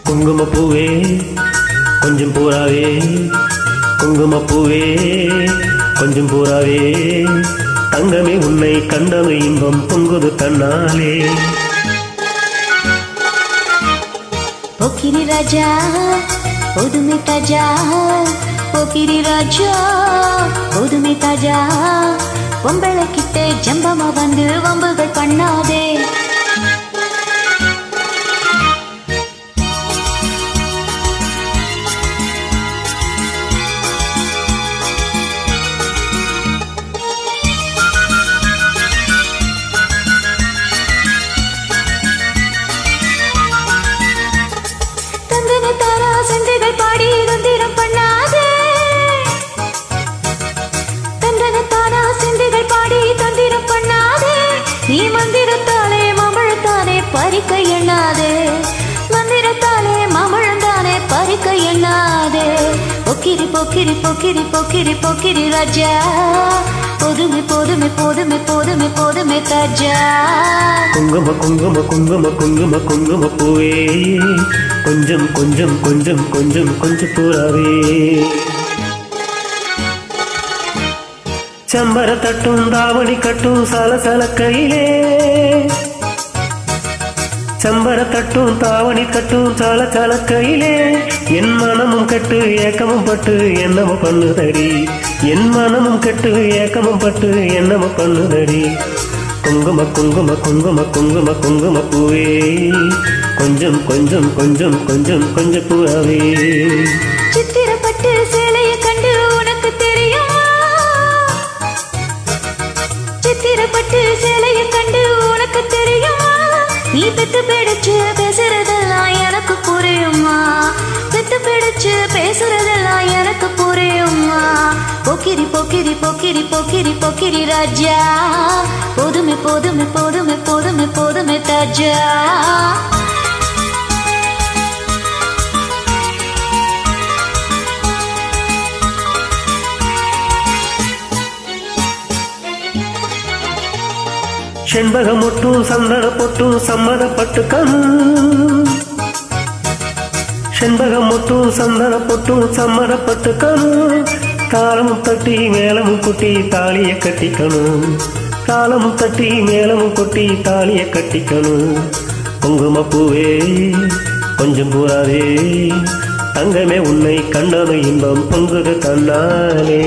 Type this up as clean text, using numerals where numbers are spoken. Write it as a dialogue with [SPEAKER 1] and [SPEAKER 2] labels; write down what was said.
[SPEAKER 1] குங்குமப்பூவே கொஞ்சம் பூராவே, குங்குமப்பூவே கொஞ்சம் பூராவே, தங்கமே உன்னை கண்டது இன்பம் பொங்குது கண்ணாலே.
[SPEAKER 2] போக்கிரி ராஜா புதுமை தாஜா, போக்கிரி ராஜா புதுமை தாஜா, பொம்பளை கிட்ட ஜம்பமா வந்து வம்புகள் பண்ணாதே. செண்டுகள் பாடி தந்திரம் பண்ணாதே, தந்தனத்தானா செண்டுகள் பாடி தந்திரம் பண்ணாதே. நீ மந்திரத்தாலே மாமழத்தானே பறிக்க எண்ணாதே, மந்திரத்தாலே மாமழந்தானே பறிக்க எண்ணாதே. பொக்கிரி பொக்கிரி பொக்கிரி பொக்கிரி பொக்கிரி ராஜா, போதுமே போதுமே போதுமே போதுமே போதுமே தாஜா.
[SPEAKER 1] குங்கும குங்கும குங்கும குங்கும குங்கும பூவே, கொஞ்சம் கொஞ்சம் கொஞ்சம் கொஞ்சம் கொஞ்சம் பூராவே. செம்பர தட்டும் தாவணி கட்டும் சலசல கையிலே, செம்பர தட்டும் தாவணி கட்டும் சலசல கையிலே, என் மனமும் கட்டு ஏக்கமும் பட்டு என்னமோ பண்ணுதடி, என் மனமும் கட்டு ஏக்கமும் பட்டு என்னமோ பண்ணுதடி. குங்கும குங்கும குங்கும குங்கும குங்கும பூவே, கொஞ்சம் கொஞ்சம் கொஞ்சம் கொஞ்சம் கொஞ்சம் பூராவே.
[SPEAKER 2] சித்திரப்பட்டு சேலையை கண்டு உனக்கு தெரியுமா, சித்திரப்பட்டு சேலையை கண்டு உனக்கு தெரியுமா. நீ பெத்து பிடிச்சு பேசுறதெல்லாம் எனக்கு புரியுமா, பெத்து பிடிச்சு பேசுறதெல்லாம் எனக்கு புரியுமா. போக்கிரி போக்கிரி போக்கிரி போக்கிரி போக்கிரி ராஜா, போதுமே போதுமே போதுமே போதுமே போதுமே தாஜா.
[SPEAKER 1] செண்பகம் ஒட்டும் சந்தன பொட்டும் சம்மதப்பட்டு கண், செண்பகம் ஒட்டும் சந்தன பொட்டும் சம்மதப்பட்டு கண். தாளமும் தட்டி மேளமும் கொட்டி தாலிய கட்டிக்கணும், தாளமும் தட்டி மேளமும் கொட்டி தாலிய கட்டிக்கணும். குங்குமப்பூவே கொஞ்சம் பூராவே, தங்கமே உன்னை கண்டது இன்பம் பொங்குது தன்னாலே.